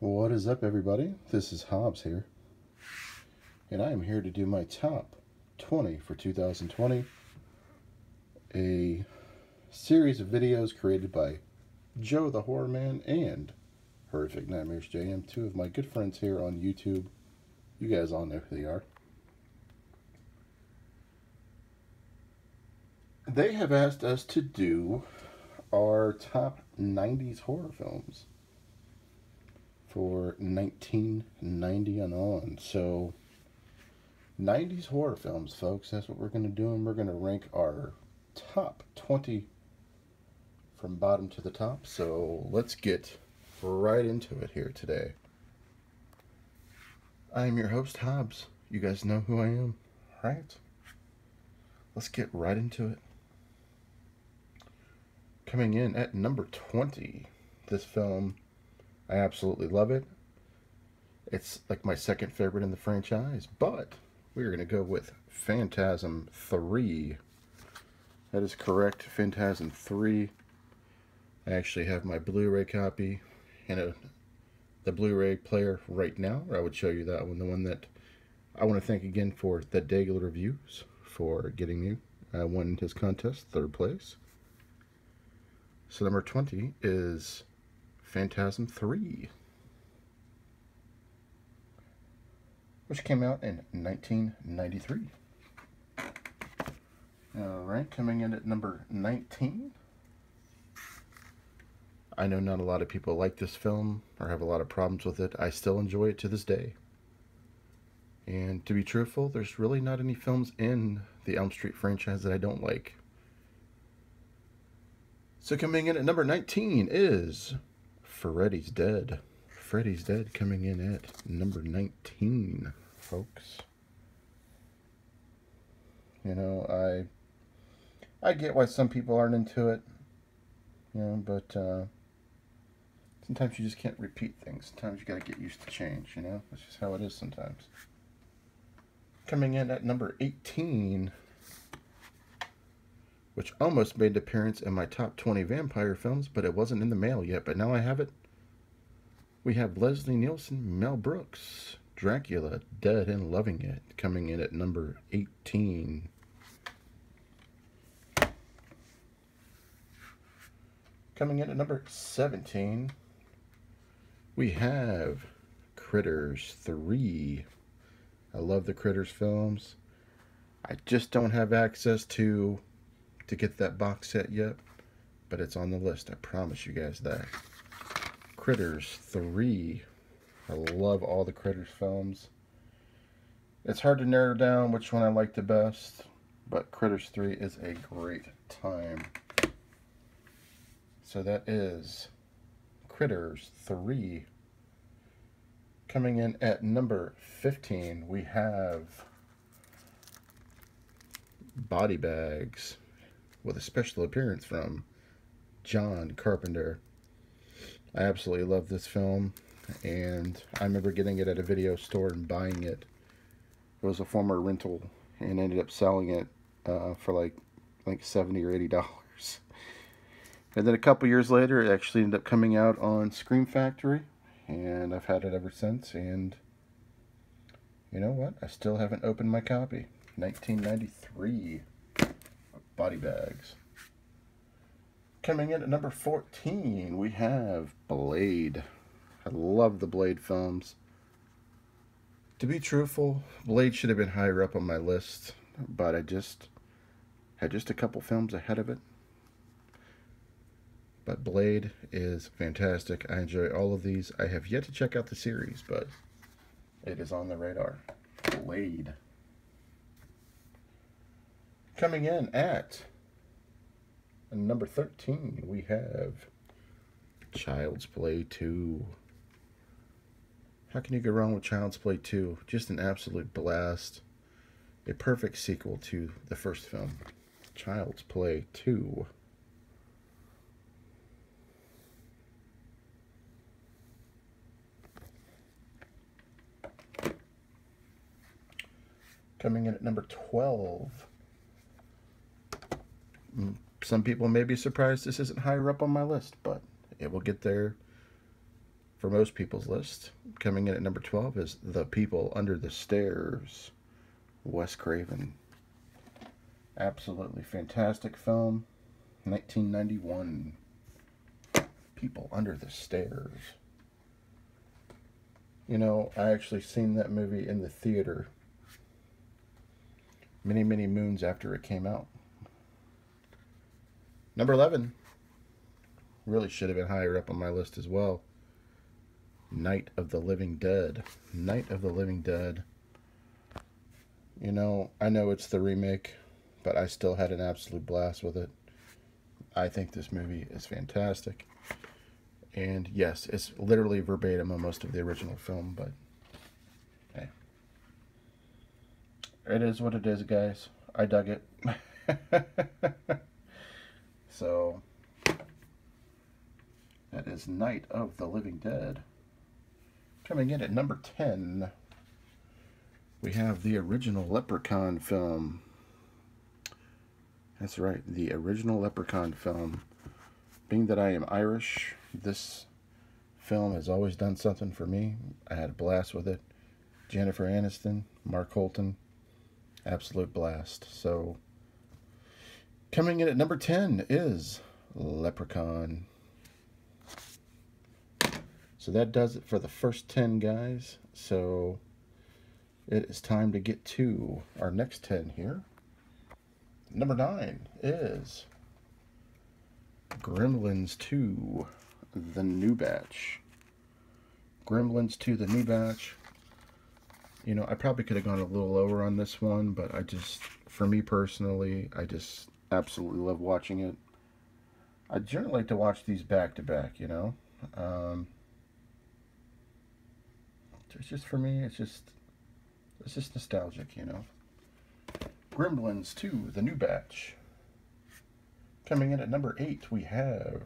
What is up, everybody? This is Hobbs here, and I am here to do my top 20 for 2020, a series of videos created by Joe the Horror Man and Horrific Nightmares JM, two of my good friends here on YouTube. You guys all know who they are. They have asked us to do our top 90s horror films for 1990 and on. So 90s horror films, folks, that's what we're going to do, and we're going to rank our top 20 from bottom to the top. So let's get right into it here today. I am your host, Hobbs. You guys know who I am, right? Let's get right into it. Coming in at number 20, this film, I absolutely love it. It's like my second favorite in the franchise, but we're going to go with Phantasm 3. That is correct, Phantasm 3. I actually have my Blu-ray copy and the Blu-ray player right now. I would show you that one, the one that I want to thank again for the Daigle Reviews for getting me. I won his contest, third place. So number 20 is Phantasm 3, which came out in 1993. Alright, coming in at number 19. I know not a lot of people like this film or have a lot of problems with it. I still enjoy it to this day. And to be truthful, there's really not any films in the Elm Street franchise that I don't like. So coming in at number 19 is Freddy's Dead. Freddy's Dead coming in at number 19, folks. You know, I get why some people aren't into it, you know, but sometimes you just can't repeat things. Sometimes you gotta get used to change, you know? That's just how it is sometimes. Coming in at number 18, which almost made an appearance in my top 20 vampire films, but it wasn't in the mail yet, but now I have it. We have Leslie Nielsen, Mel Brooks, Dracula, Dead and Loving It, coming in at number 18. Coming in at number 17, we have Critters 3. I love the Critters films. I just don't have access to get that box set yet, but it's on the list. I promise you guys that. Critters 3. I love all the Critters films. It's hard to narrow down which one I like the best, but Critters 3 is a great time. So that is Critters 3. Coming in at number 15, we have Body Bags, with a special appearance from John Carpenter. I absolutely love this film, and I remember getting it at a video store and buying it. It was a former rental, and ended up selling it for like $70 or $80. And then a couple years later, it actually ended up coming out on Scream Factory, and I've had it ever since. And you know what? I still haven't opened my copy. 1993. Body Bags. Coming in at number 14, we have Blade. I love the Blade films. To be truthful, Blade should have been higher up on my list, but I just had just a couple films ahead of it. But Blade is fantastic. I enjoy all of these. I have yet to check out the series, but it is on the radar. Blade. Coming in at number 13, we have Child's Play 2. How can you go wrong with Child's Play 2? Just an absolute blast. A perfect sequel to the first film. Child's Play 2. Coming in at number 12. Some people may be surprised this isn't higher up on my list, but it will get there for most people's list. Coming in at number 12 is The People Under the Stairs, Wes Craven. Absolutely fantastic film, 1991. People Under the Stairs. You know, I actually seen that movie in the theater many, many moons after it came out. Number 11. Really should have been higher up on my list as well. Night of the Living Dead. Night of the Living Dead. You know, I know it's the remake, but I still had an absolute blast with it. I think this movie is fantastic. And yes, it's literally verbatim on most of the original film, but hey. It is what it is, guys. I dug it. So, that is Night of the Living Dead. Coming in at number 10, we have the original Leprechaun film. That's right, the original Leprechaun film. Being that I am Irish, this film has always done something for me. I had a blast with it. Jennifer Aniston, Mark Holton, absolute blast. So, coming in at number 10 is Leprechaun. So that does it for the first 10, guys. So it is time to get to our next 10 here. Number 9 is Gremlins 2, The New Batch. Gremlins 2, The New Batch. You know, I probably could have gone a little lower on this one, but I just, for me personally, I just absolutely love watching it. I generally like to watch these back to back, you know. It's just, for me, it's just nostalgic, you know. Gremlins 2, The New Batch. Coming in at number 8, we have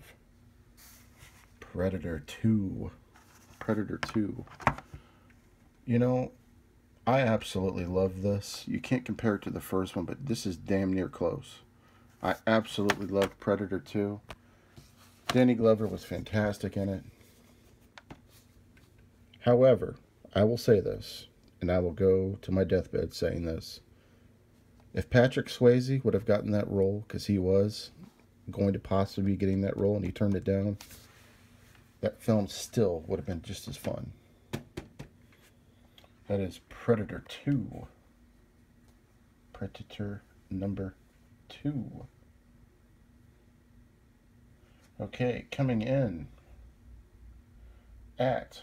Predator 2. Predator 2. You know, I absolutely love this. You can't compare it to the first one, but this is damn near close. I absolutely love Predator 2. Danny Glover was fantastic in it. However, I will say this, and I will go to my deathbed saying this. If Patrick Swayze would have gotten that role, because he was going to possibly be getting that role and he turned it down, that film still would have been just as fun. That is Predator 2. Predator number 2. Okay, coming in at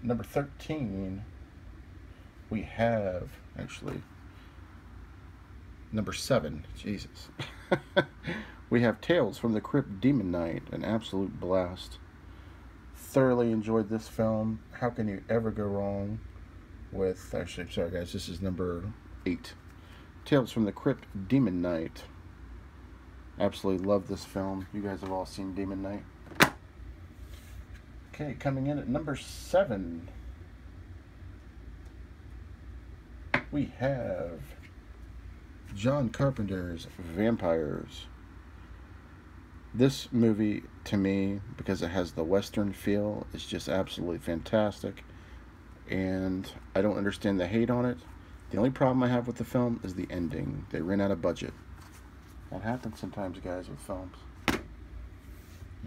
number 13, we have, actually, number 7, Jesus. We have Tales from the Crypt Demon Knight, an absolute blast. Thoroughly enjoyed this film. How can you ever go wrong with, actually, sorry guys, this is number 8. Tales from the Crypt Demon Knight. Absolutely love this film. You guys have all seen Demon Knight. Okay, coming in at number 7, we have John Carpenter's Vampires. This movie, to me, because it has the Western feel, is just absolutely fantastic. And I don't understand the hate on it. The only problem I have with the film is the ending. They ran out of budget. That happens sometimes, guys, with films. You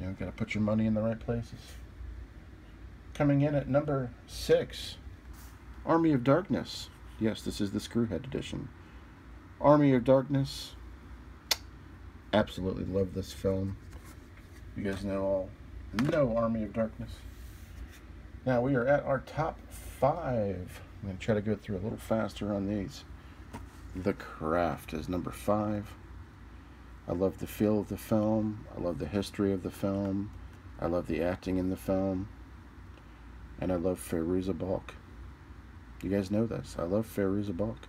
know, gotta put your money in the right places. Coming in at number 6, Army of Darkness. Yes, this is the Screwhead edition. Army of Darkness. Absolutely love this film. You guys know Army of Darkness. Now we are at our top 5. I'm going to try to go through a little faster on these. The Craft is number 5. I love the feel of the film. I love the history of the film. I love the acting in the film. And I love Fairuza Balk. You guys know this. I love Fairuza Balk.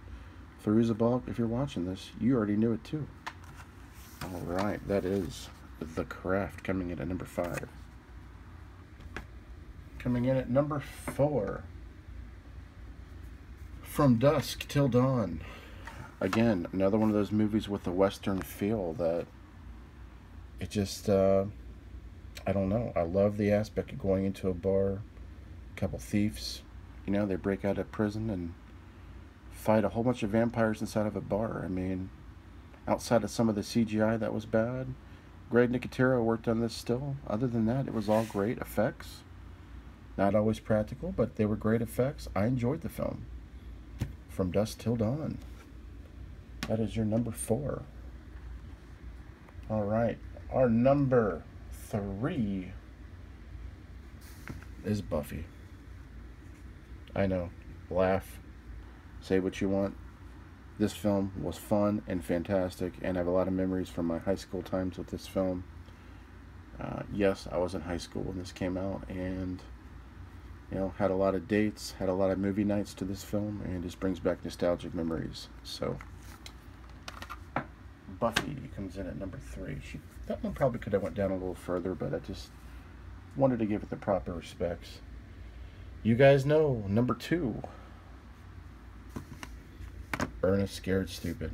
Fairuza Balk, if you're watching this, you already knew it too. Alright, that is The Craft coming in at number 5. Coming in at number 4, From Dusk Till Dawn. Again, another one of those movies with the Western feel that it just, I don't know. I love the aspect of going into a bar, a couple thieves, you know, they break out of prison and fight a whole bunch of vampires inside of a bar. I mean, outside of some of the CGI that was bad, Greg Nicotero worked on this still. Other than that, it was all great effects. Not always practical, but they were great effects. I enjoyed the film. From Dusk Till Dawn. That is your number 4. All right. Our number 3 is Buffy. I know. Laugh. Say what you want. This film was fun and fantastic, and I have a lot of memories from my high school times with this film. Yes, I was in high school when this came out, and you know, had a lot of dates, had a lot of movie nights to this film, and just brings back nostalgic memories. So, Buffy comes in at number 3. That one probably could have went down a little further, but I just wanted to give it the proper respects. You guys know, number 2. Ernest Scared Stupid.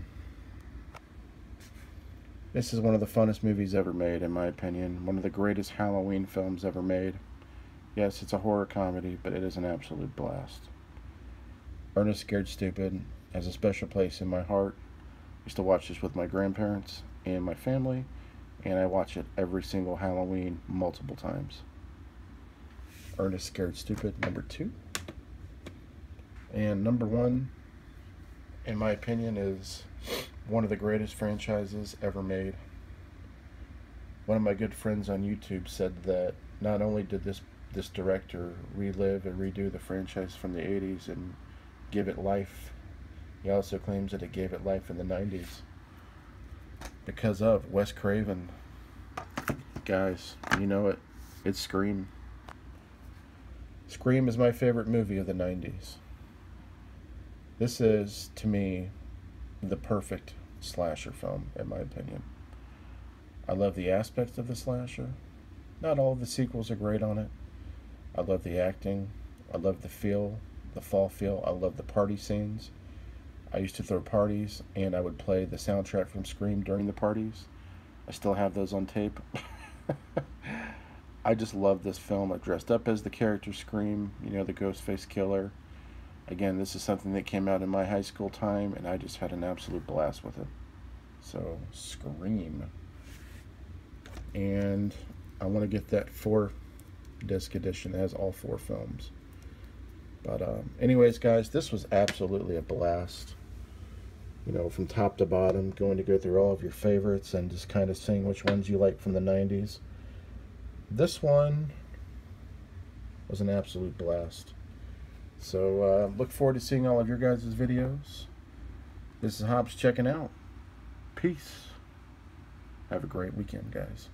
This is one of the funnest movies ever made, in my opinion. One of the greatest Halloween films ever made. Yes, it's a horror comedy, but it is an absolute blast. Ernest Scared Stupid has a special place in my heart. I used to watch this with my grandparents and my family, and I watch it every single Halloween multiple times. Ernest Scared Stupid, number 2. And number 1, in my opinion, is one of the greatest franchises ever made. One of my good friends on YouTube said that not only did this director relive and redo the franchise from the 80s and give it life, he also claims that it gave it life in the 90s because of Wes Craven. Guys, you know it. It's Scream. Scream is my favorite movie of the 90s. This is, to me, the perfect slasher film, in my opinion. I love the aspects of the slasher. Not all of the sequels are great on it. I love the acting. I love the feel, the fall feel. I love the party scenes. I used to throw parties, and I would play the soundtrack from Scream during the parties. I still have those on tape. I just love this film. I dressed up as the character Scream, you know, the Ghostface Killer. Again, this is something that came out in my high school time, and I just had an absolute blast with it. So, Scream. And I want to get that 4-disc edition that has all 4 films. But anyways, guys, this was absolutely a blast. You know, from top to bottom, going to go through all of your favorites and just kind of seeing which ones you like from the 90s. This one was an absolute blast. So, look forward to seeing all of your guys' videos. This is Hobbs checking out. Peace. Have a great weekend, guys.